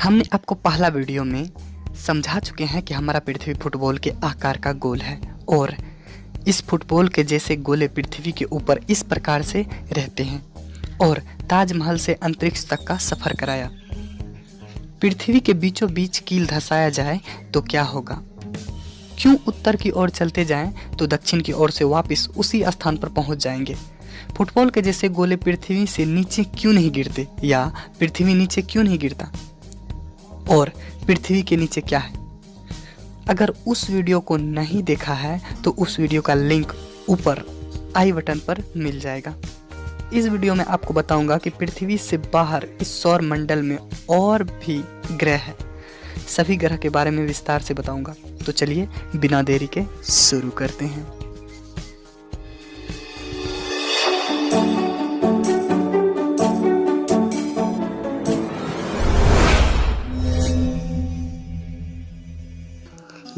हमने आपको पहला वीडियो में समझा चुके हैं कि हमारा पृथ्वी फुटबॉल के आकार का गोल है और इस फुटबॉल के जैसे गोले पृथ्वी के ऊपर इस प्रकार से रहते हैं और ताजमहल से अंतरिक्ष तक का सफर कराया। पृथ्वी के बीचों बीच कील धंसाया जाए तो क्या होगा? क्यों उत्तर की ओर चलते जाएं तो दक्षिण की ओर से वापस उसी स्थान पर पहुंच जाएंगे? फुटबॉल के जैसे गोले पृथ्वी से नीचे क्यों नहीं गिरते या पृथ्वी नीचे क्यों नहीं गिरता? और पृथ्वी के नीचे क्या है? अगर उस वीडियो को नहीं देखा है तो उस वीडियो का लिंक ऊपर आई बटन पर मिल जाएगा। इस वीडियो में आपको बताऊंगा कि पृथ्वी से बाहर इस सौर मंडल में और भी ग्रह हैं। सभी ग्रह के बारे में विस्तार से बताऊंगा। तो चलिए बिना देरी के शुरू करते हैं।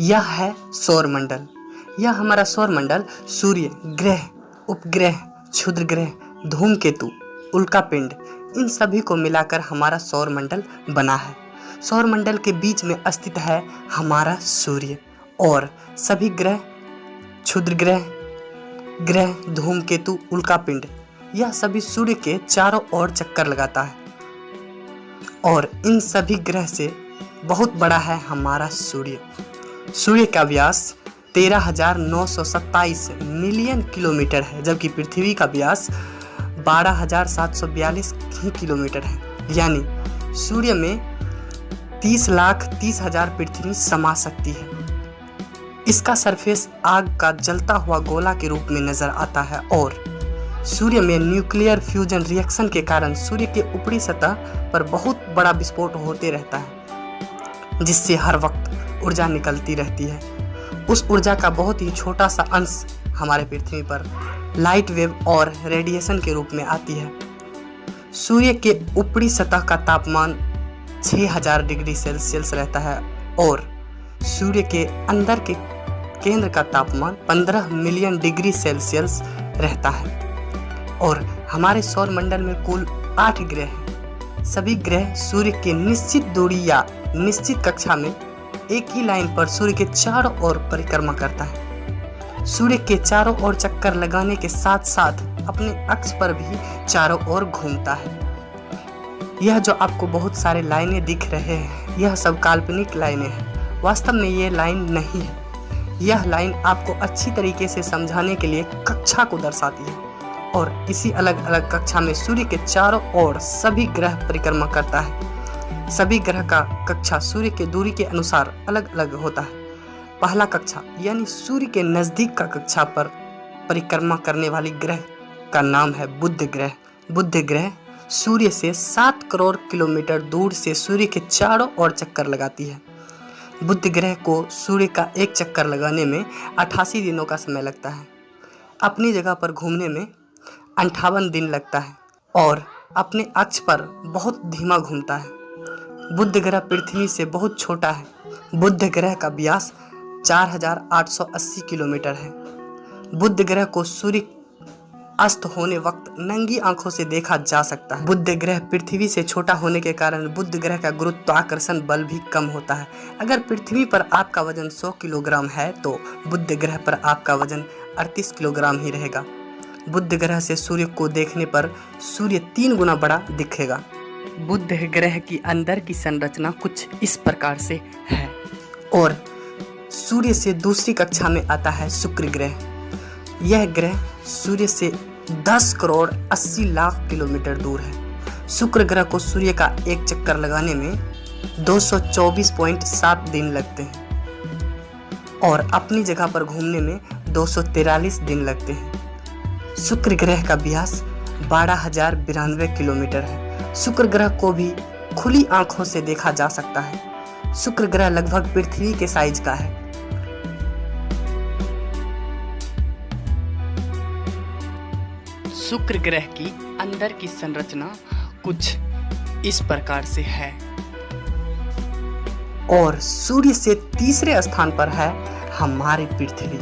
यह है सौर मंडल। यह हमारा सौर मंडल सूर्य, ग्रह, उपग्रह, क्षुद्र ग्रह, धूमकेतु, उल्कापिंड, इन सभी को मिलाकर हमारा सौर मंडल बना है। सौर मंडल के बीच में स्थित है हमारा सूर्य और सभी ग्रह, क्षुद्र ग्रह, धूमकेतु, उल्कापिंड, यह सभी सूर्य के चारों ओर चक्कर लगाता है और इन सभी ग्रह से बहुत बड़ा है हमारा सूर्य। सूर्य का व्यास 13,927 मिलियन किलोमीटर है, जबकि पृथ्वी का व्यास 12,742 किलोमीटर है। यानी सूर्य में 30,30,000 पृथ्वी समा सकती है। इसका सरफेस आग का जलता हुआ गोला के रूप में नजर आता है और सूर्य में न्यूक्लियर फ्यूजन रिएक्शन के कारण सूर्य के ऊपरी सतह पर बहुत बड़ा विस्फोट होते रहता है, जिससे हर वक्त ऊर्जा निकलती रहती है। उस ऊर्जा का बहुत ही छोटा सा अंश हमारे पृथ्वी पर लाइट वेव और रेडिएशन के रूप में आती है। सूर्य के ऊपरी सतह का तापमान 6000 डिग्री सेल्सियस रहता है और सूर्य के अंदर के केंद्र का तापमान 15 मिलियन डिग्री सेल्सियस रहता है। और हमारे सौर मंडल में कुल 8 ग्रह हैं। सभी ग्रह सूर्य के निश्चित दूरी या निश्चित कक्षा में एक ही लाइन पर सूर्य के चारों ओर परिक्रमा करता है। सूर्य के चारों ओर चक्कर लगाने के साथ साथ अपने अक्ष पर भी चारों ओर घूमता है। यह जो आपको बहुत सारे लाइनें दिख रहे हैं, यह सब काल्पनिक लाइनें हैं। वास्तव में ये लाइन नहीं है। यह लाइन आपको अच्छी तरीके से समझाने के लिए कक्षा को दर्शाती है और इसी अलग अलग कक्षा में सूर्य के चारों ओर सभी ग्रह परिक्रमा करता है। सभी ग्रह का कक्षा सूर्य के दूरी के अनुसार अलग अलग होता है। पहला कक्षा यानी सूर्य के नजदीक का कक्षा पर परिक्रमा करने वाली ग्रह का नाम है बुध ग्रह। बुध ग्रह सूर्य से 7 करोड़ किलोमीटर दूर से सूर्य के चारों ओर चक्कर लगाती है। बुध ग्रह को सूर्य का एक चक्कर लगाने में 88 दिनों का समय लगता है। अपनी जगह पर घूमने में 58 दिन लगता है और अपने अक्ष पर बहुत धीमा घूमता है। बुध ग्रह पृथ्वी से बहुत छोटा है। बुध ग्रह का व्यास 4,880 किलोमीटर है। बुध ग्रह को सूर्य अस्त होने वक्त नंगी आंखों से देखा जा सकता है। बुध ग्रह पृथ्वी से छोटा होने के कारण बुध ग्रह का गुरुत्वाकर्षण बल भी कम होता है। अगर पृथ्वी पर आपका वजन 100 किलोग्राम है तो बुध ग्रह पर आपका वजन 38 किलोग्राम ही रहेगा। बुध ग्रह से सूर्य को देखने पर सूर्य 3 गुना बड़ा दिखेगा। बुध ग्रह की अंदर की संरचना कुछ इस प्रकार से है और सूर्य से दूसरी कक्षा में आता है शुक्र ग्रह। यह ग्रह सूर्य से 10 करोड़ 80 लाख किलोमीटर दूर है। शुक्र ग्रह को सूर्य का एक चक्कर लगाने में 224.7 दिन लगते हैं और अपनी जगह पर घूमने में 243 दिन लगते हैं। शुक्र ग्रह का व्यास 12,092 किलोमीटर है। शुक्र ग्रह को भी खुली आंखों से देखा जा सकता है। शुक्र ग्रह लगभग पृथ्वी के साइज का है। शुक्र ग्रह की अंदर की संरचना कुछ इस प्रकार से है और सूर्य से तीसरे स्थान पर है हमारी पृथ्वी।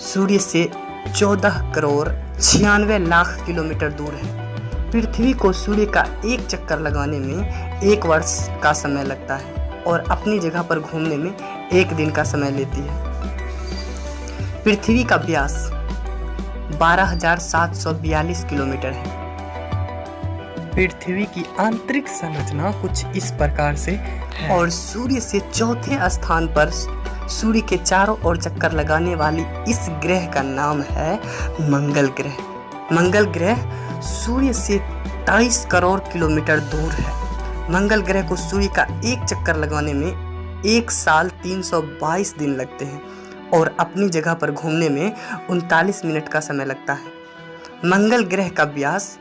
सूर्य से 14 करोड़ 96 लाख किलोमीटर दूर है। पृथ्वी को सूर्य का एक चक्कर लगाने में 1 वर्ष का समय लगता है और अपनी जगह पर घूमने में 1 दिन का समय लेती है। पृथ्वी का व्यास 12,742 किलोमीटर है। पृथ्वी की आंतरिक संरचना कुछ इस प्रकार से है और सूर्य से चौथे स्थान पर सूर्य के चारों ओर चक्कर लगाने वाली इस ग्रह का नाम है मंगल ग्रह। मंगल ग्रह सूर्य से 23 करोड़ किलोमीटर दूर है। मंगल ग्रह को सूर्य का एक चक्कर लगाने में 1 साल 322 दिन लगते हैं और अपनी जगह पर घूमने में 39 मिनट का समय लगता है। मंगल ग्रह का व्यास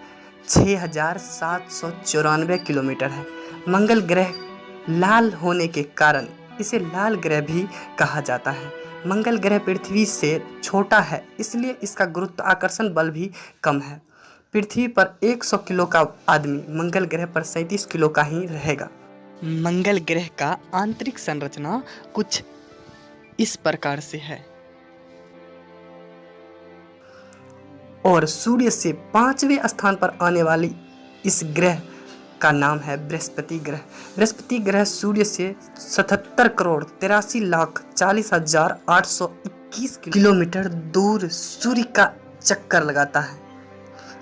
6,794 किलोमीटर है। मंगल ग्रह लाल होने के कारण इसे लाल ग्रह भी कहा जाता है। मंगल ग्रह पृथ्वी से छोटा है, इसलिए इसका गुरुत्वाकर्षण बल भी कम है। पृथ्वी पर 100 किलो का आदमी मंगल ग्रह पर 37 किलो का ही रहेगा। मंगल ग्रह का आंतरिक संरचना कुछ इस प्रकार से है और सूर्य से 5वें स्थान पर आने वाली इस ग्रह का नाम है बृहस्पति ग्रह। बृहस्पति ग्रह सूर्य से 77 करोड़ 83 लाख 40,821 किलोमीटर दूर सूर्य का चक्कर लगाता है।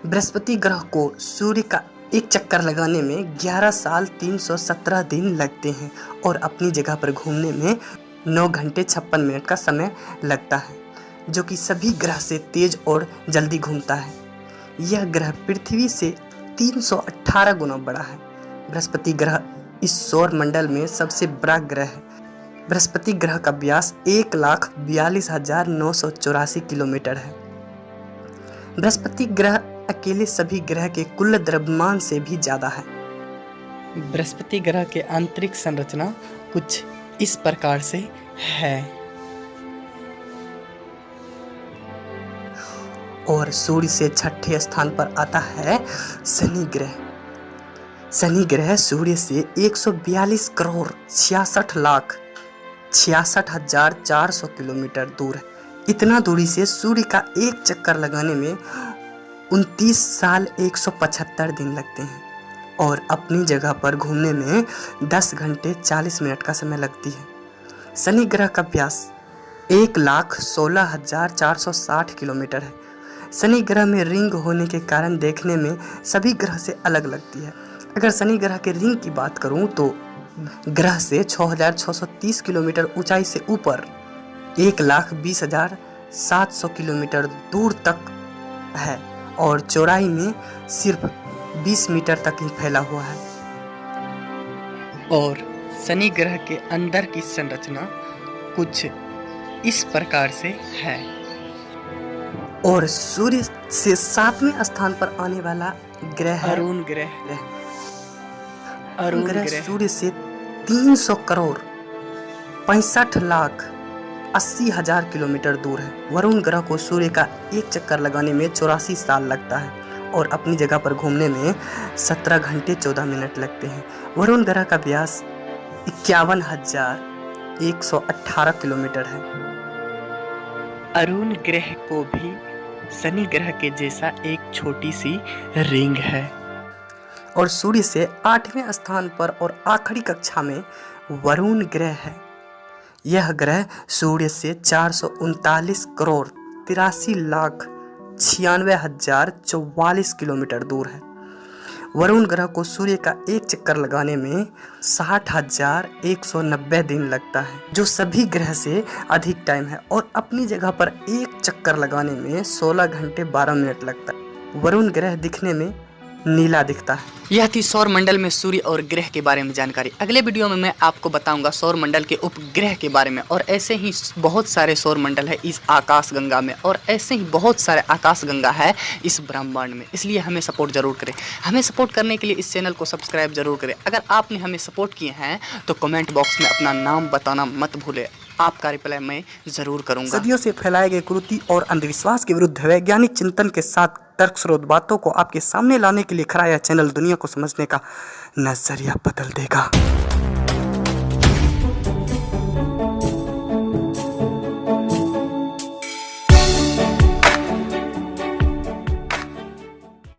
बृहस्पति ग्रह को सूर्य का एक चक्कर लगाने में 11 साल 317 दिन लगते हैं और अपनी जगह पर घूमने में 9 घंटे 56 मिनट का समय लगता है, जो कि सभी ग्रह से तेज और जल्दी घूमता है। यह ग्रह पृथ्वी से 318 गुना बड़ा है। बृहस्पति ग्रह इस सौर मंडल में सबसे बड़ा ग्रह है। बृहस्पति ग्रह का व्यास 1,42,984 किलोमीटर है। बृहस्पति ग्रह अकेले सभी ग्रह के कुल द्रव्यमान से भी ज्यादा है। बृहस्पति ग्रह के आंतरिक संरचना कुछ इस प्रकार से है और सूर्य से 6ठे स्थान पर आता है शनि ग्रह। शनि ग्रह सूर्य से 142 करोड़ 66 लाख 66,400 किलोमीटर दूर है। इतना दूरी से सूर्य का एक चक्कर लगाने में 29 साल 175 दिन लगते हैं और अपनी जगह पर घूमने में 10 घंटे 40 मिनट का समय लगती है। शनि ग्रह का व्यास 1,16,460 किलोमीटर है। शनि ग्रह में रिंग होने के कारण देखने में सभी ग्रह से अलग लगती है। अगर शनि ग्रह के रिंग की बात करूं तो ग्रह से 6,630 किलोमीटर ऊंचाई से ऊपर 1,20,700 किलोमीटर दूर तक है और चौड़ाई में सिर्फ 20 मीटर तक ही फैला हुआ है। और शनि ग्रह के अंदर की संरचना कुछ इस प्रकार से है और सूर्य से 7वें स्थान पर आने वाला ग्रह है अरुण ग्रह। अरुण ग्रह सूर्य से 300 करोड़ 65 लाख 80,000 किलोमीटर दूर है। वरुण ग्रह को सूर्य का एक चक्कर लगाने में 84 साल लगता है और अपनी जगह पर घूमने में 17 घंटे 14 मिनट लगते हैं। वरुण ग्रह का व्यास 51,118 किलोमीटर है। अरुण ग्रह को भी शनि ग्रह के जैसा एक छोटी सी रिंग है और सूर्य से 8वें स्थान पर और आखिरी कक्षा में वरुण ग्रह है। यह ग्रह सूर्य से 439 करोड़ 83 लाख 96,044 किलोमीटर दूर है। वरुण ग्रह को सूर्य का एक चक्कर लगाने में 60,190 दिन लगता है, जो सभी ग्रह से अधिक टाइम है और अपनी जगह पर एक चक्कर लगाने में 16 घंटे 12 मिनट लगता है। वरुण ग्रह दिखने में नीला दिखता है। यह थी सौर मंडल में सूर्य और ग्रह के बारे में जानकारी। अगले वीडियो में मैं आपको बताऊंगा सौर मंडल के उपग्रह के बारे में और ऐसे ही बहुत सारे सौर मंडल है इस आकाश गंगा में और ऐसे ही बहुत सारे आकाश गंगा है इस ब्रह्मांड में। इसलिए हमें सपोर्ट जरूर करें। हमें सपोर्ट करने के लिए इस चैनल को सब्सक्राइब जरूर करें। अगर आपने हमें सपोर्ट किए हैं तो कमेंट बॉक्स में अपना नाम बताना मत भूलें। आपका रिप्लाई मैं जरूर करूंगा। सदियों से फैलाए गए कुरीति और अंधविश्वास के विरुद्ध वैज्ञानिक चिंतन के साथ तर्कस्रोत बातों को आपके सामने लाने के लिए खड़ा यह चैनल दुनिया को समझने का नजरिया बदल देगा।